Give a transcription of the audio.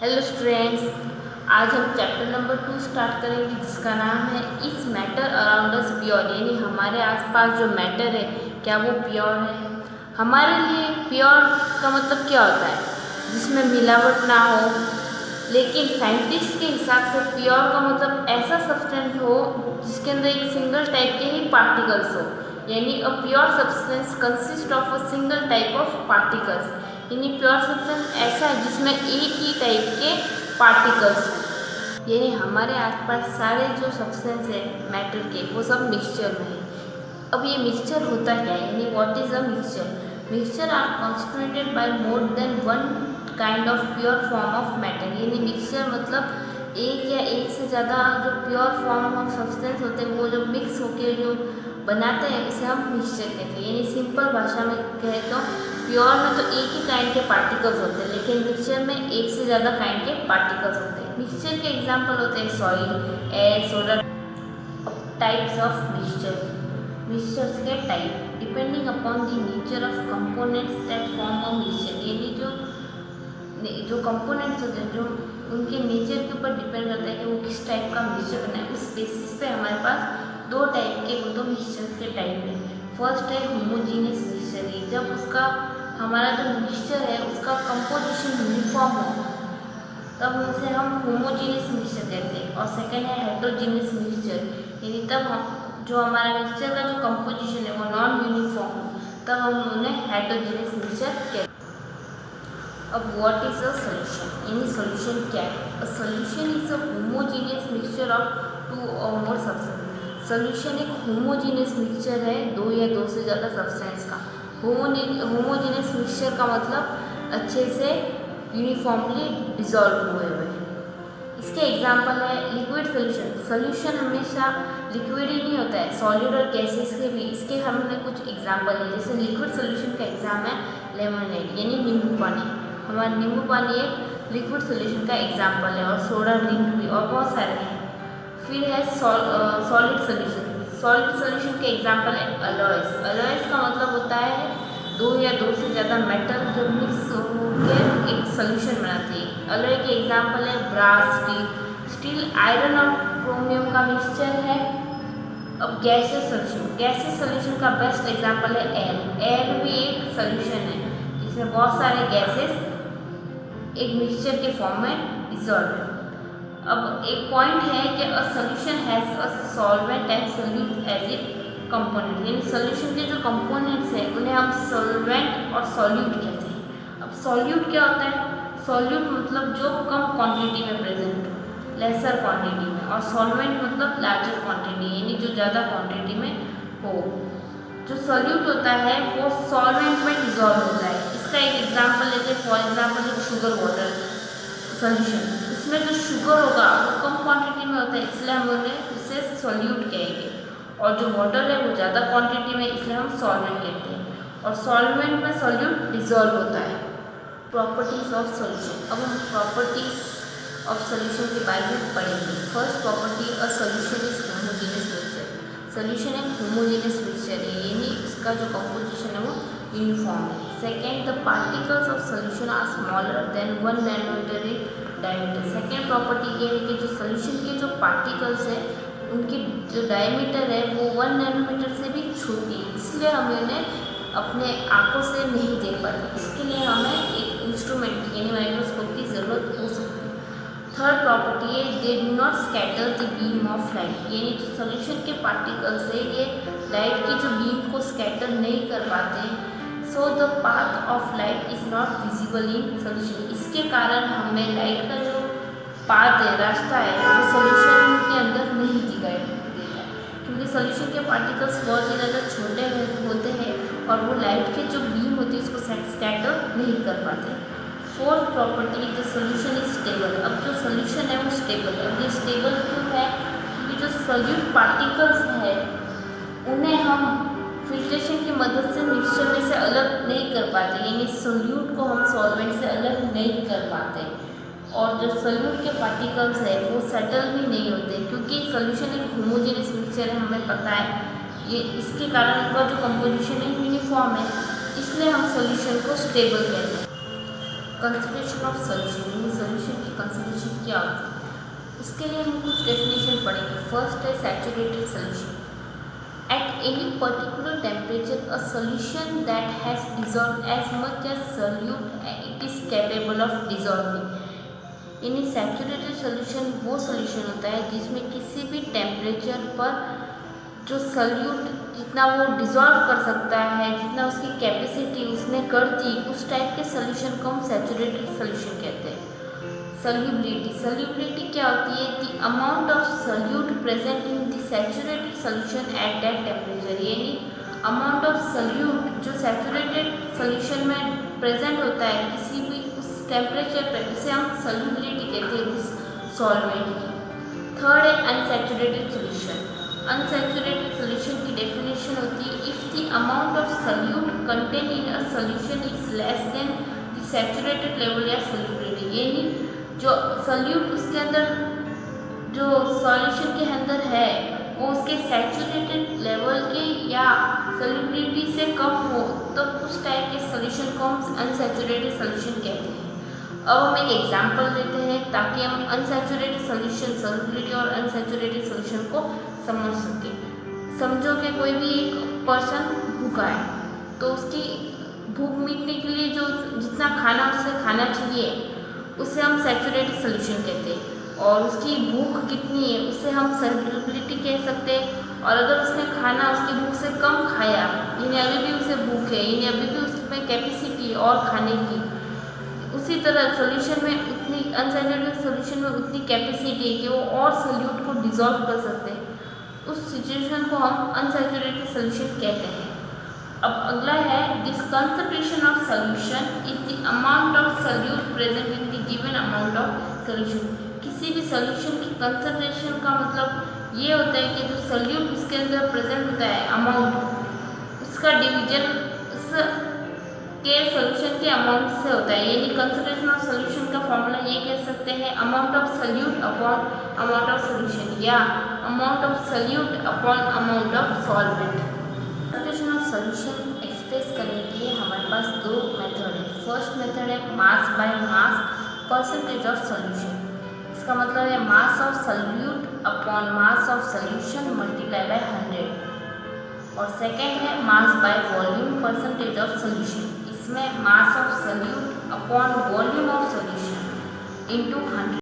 Hello students, आज हम chapter number 2 start करेंगे जिसका नाम है इस मैटर अराउंड अस प्योर। यानी हमारे आसपास जो मैटर है क्या वो प्योर है। हमारे लिए प्योर का मतलब क्या होता है, जिसमें मिलावट ना हो। लेकिन साइंटिस्ट के हिसाब से प्योर का मतलब ऐसा सब्सटेंस हो जिसके अंदर एक सिंगल टाइप के ही पार्टिकल्स हो। यानी a pure substance consist of a single type of particles. यानी प्योर सब्सटेंस ऐसा है जिसमें एक ही टाइप के पार्टिकल्स हैं। यानी हमारे आसपास सारे जो सब्सटेंस है मैटर के वो सब मिक्सचर में है। अब ये मिक्सचर होता क्या है, यानी what is a mixture. Mixture are constituted by more than one kind of pure form of matter. यानी मिक्सचर मतलब एक या एक से ज़्यादा जो प्योर फॉर्म ऑफ सब्सटेंस होते हैं वो जब मिक्स होके जो बनाते हैं उसे हम मिक्सचर कहते हैं। यानी सिंपल भाषा में कहे तो प्योर में तो एक ही काइंड के पार्टिकल्स होते हैं, लेकिन मिक्सचर में एक से ज़्यादा काइंड के पार्टिकल्स होते हैं। मिक्सचर के एग्जाम्पल होते हैं soil, air, soda. Types of mixture, mixtures के type depending upon the nature of components that form a mixture. यानी जो कंपोनेंट्स होते हैं जो उनके नेचर के ऊपर डिपेंड करता है कि वो किस टाइप का मिक्सचर बना है। उस बेसिस पे हमारे पास दो टाइप के वो दो मिक्सचर्स के टाइप है। फर्स्ट है होमोजीनियस मिक्सचर। जब उसका हमारा जो मिक्सचर है उसका कंपोजिशन यूनिफॉर्म हो तब उसे हम होमोजीनियस मिक्सचर कहते हैं। और सेकेंड है हेटेरोजीनियस मिक्सचर। यानी तब हम जो हमारा मिक्सचर का जो कंपोजिशन है वो नॉन यूनिफॉर्म हो तब हम उन्हें हेटेरोजीनियस मिक्सचर कहते हैं। अब व्हाट इज अ सॉल्यूशन, यानी सॉल्यूशन क्या है। A solution is a homogeneous mixture of two or more substance. Solution एक होमोजीनियस मिक्सचर है दो या दो से ज़्यादा सब्सटेंस का। होमोजीनियस मिक्सचर का मतलब अच्छे से यूनिफॉर्मली डिजॉल्व हुए हुए। इसके एग्जाम्पल है लिक्विड सोल्यूशन। सोल्यूशन हमेशा लिक्विड ही नहीं होता है, सॉलिड और गैसेस के भी। इसके हमने कुछ एग्जाम्पल है, जैसे लिक्विड सोल्यूशन का एग्जाम है लेमनेड यानी नींबू पानी। हमारा नींबू पानी एक लिक्विड सोल्यूशन का एग्जाम्पल है, और सोडा ड्रिंक भी, और बहुत सारे हैं। फिर है सॉलिड सोल्यूशन। सॉलिड सोल्यूशन के एग्जाम्पल है अलॉयस। अलॉयस का मतलब होता है दो या दो से ज़्यादा मेटल जब मिक्स होकर एक सोल्यूशन बनाते हैं। अलॉय के एग्जाम्पल है ब्रास, स्टील। स्टील आयरन और क्रोमियम का मिक्सचर है। अब गैसेस सोल्यूशन, गैसेस सोल्यूशन का बेस्ट एग्जाम्पल है एयर। एयर भी एक सोल्यूशन है जिसमें बहुत सारे गैसेस एक मिक्सचर के फॉर्म में डिसॉल्व है। अब एक पॉइंट है कि a solution has a solvent and solute as it component. यानी सोल्यूशन के जो कंपोनेंट्स हैं उन्हें हम सॉल्वेंट और सॉल्यूट कहते हैं। अब सॉल्यूट क्या होता है, सॉल्यूट मतलब जो कम क्वांटिटी में प्रेजेंट हो, लेसर क्वांटिटी में, और सॉल्वेंट मतलब लार्जर क्वांटिटी यानी जो ज़्यादा क्वांटिटी में हो। जो सॉल्यूट होता है वो सॉल्वेंट में डिजॉल्व होता है। इसका एक एग्जाम्पल लेते हैं, for example sugar water solution. इसमें जो शुगर होगा वो कम क्वांटिटी में होता है, इसलिए हम उसे सॉल्यूट कहेंगे। और जो वाटर है वो ज़्यादा क्वांटिटी में, इसलिए हम सॉल्वेंट कहते हैं। और सॉल्वेंट में सॉल्यूट डिजॉल्व होता है। Properties of solution. अब हम प्रॉपर्टीज ऑफ सॉल्यूशन के बारे में पढ़ेंगे। First property, a solution is homogeneous mixture. Solution एक होमोजेनियस मिक्सचर है, यानी इसका जो कंपोजिशन है वो यूनिफॉर्म है। Second, the particles of solution are smaller than 1 nanometer in diameter. Second property ये है कि जो सॉल्यूशन के जो पार्टिकल्स हैं उनकी जो डायमीटर है वो 1 नैनोमीटर से भी छोटी है, इसलिए हम इन्हें अपने आंखों से नहीं देख पाते। इसके लिए हमें एक इंस्ट्रूमेंट यानी माइक्रोस्कोप की ज़रूरत हो सकती है। थर्ड प्रॉपर्टी है they do not scatter the beam of light. यानी जो सोल्यूशन के पार्टिकल्स है ये लाइट की जो बीम को स्कैटर नहीं कर पाते, so the path of light is not visible in solution. इसके कारण हमें लाइट का जो पाथ है, रास्ता है, वो सोल्यूशन के अंदर नहीं दिखाई देता है, क्योंकि सोल्यूशन के पार्टिकल्स बहुत ही ज़्यादा छोटे होते हैं और वो लाइट की जो बीम होती है उसको स्कैटर नहीं कर पाते। Fourth property, the solution is stable. अब जो सोल्यूशन है वो स्टेबल है। अब ये स्टेबल क्यों है, क्योंकि जो सोल्यूट पार्टिकल्स है उन्हें हम फिल्ट्रेशन की मदद से मिक्सचर में से अलग नहीं कर पाते, यानी सोल्यूट को हम सॉल्वेंट से अलग नहीं कर पाते। और जो सोल्यूट के पार्टिकल्स है वो सेटल भी नहीं होते, क्योंकि सोल्यूशन एक होमोजेनियस मिक्सचर है, हमें पता है। ये इसके कारण इनका जो कंपोजिशन है यूनिफॉर्म है, इसलिए हम सोल्यूशन को स्टेबल कहते हैं। कंसंट्रेशन ऑफ सोल्यूशन, यानी सोल्यूशन की क्या होती है। उसके लिए हम कुछ डेफिनेशन पढ़ेंगे। फर्स्ट है saturated solution. At any particular temperature, a solution that has dissolved as much as solute it is capable of dissolving. यानी सैचुरेटेड सोल्यूशन वो सोल्यूशन होता है जिसमें किसी भी टेम्परेचर पर जो सल्यूट जितना वो डिज़ोल्व कर सकता है, जितना उसकी कैपेसिटी उसने कर दी, उस टाइप के सोल्यूशन को हम सैचुरेटेड सोल्यूशन कहते हैं। सल्यूबिलिटी क्या होती है? The amount of solute present in the saturated solution at that temperature. यानी अमाउंट ऑफ सल्यूट जो सैचुरेटेड सोल्यूशन में प्रेजेंट होता है किसी भी उस टेम्परेचर पर, उसे हम सल्यूबिलिटी कहते हैं उस सॉल्वेंट की। थर्ड है अनसैचुरेटेड सोल्यूशन। अनसैचुरेटेड सोल्यूशन की डेफिनेशन होती है if the amount of solute contain in a solution is less than the saturated level या सल्यूबिलिटी। यानी जो सल्यूट उसके अंदर जो सॉल्यूशन के अंदर है वो उसके सैचुरेटेड लेवल के या सल्यूबिलिटी से कम हो, तो उस टाइप के सोल्यूशन को हम अनसैचुरेटेड सोल्यूशन कहते हैं। अब हम एक एग्जांपल देते हैं ताकि हम अनसैचुरेटेड सोल्यूशन, सॉल्युबिलिटी और अनसैचुरेटेड सोल्यूशन को समझ सकें। समझो कि कोई भी एक पर्सन भूखा है, तो उसकी भूख मिटने के लिए जो जितना खाना उसे खाना चाहिए उसे हम सैचुरेटेड सोल्यूशन कहते हैं। और उसकी भूख कितनी है उसे हम सॉल्युबिलिटी कह सकते हैं। और अगर उसने खाना उसकी भूख से कम खाया, यानी अभी भी उसे भूख है, यानी अभी भी उसमें कैपेसिटी और खाने की, उसी तरह सोल्यूशन में उतनी अनसैचुरेटेड सोल्यूशन में उतनी कैपेसिटी है कि वो और सोल्यूट को डिसॉल्व कर सकते हैं, उस सिचुएशन को हम अनसैचुरेटेड सोल्यूशन कहते हैं। अब अगला है this concentration of solution is the amount of solute present in the given amount of solution. किसी भी सोल्यूशन की कंसंट्रेशन का मतलब ये होता है कि जो सोल्यूट उसके अंदर प्रेजेंट होता है अमाउंट, उसका डिवीजन उस के सोल्यूशन के अमाउंट से होता है। यानी कंसंट्रेशन ऑफ सोल्यूशन का फॉर्मूला ये कह सकते हैं amount of solute upon amount of solution या amount of solute upon amount of solvent. Concentration of solution express करने के लिए हमारे पास दो मेथड है। फर्स्ट मेथड है mass by mass percentage of solution. इसका मतलब है mass of solute upon mass of solution multiply by 100। और सेकेंड है mass by volume percentage of solution. इसमें mass of solute upon volume of solution into 100।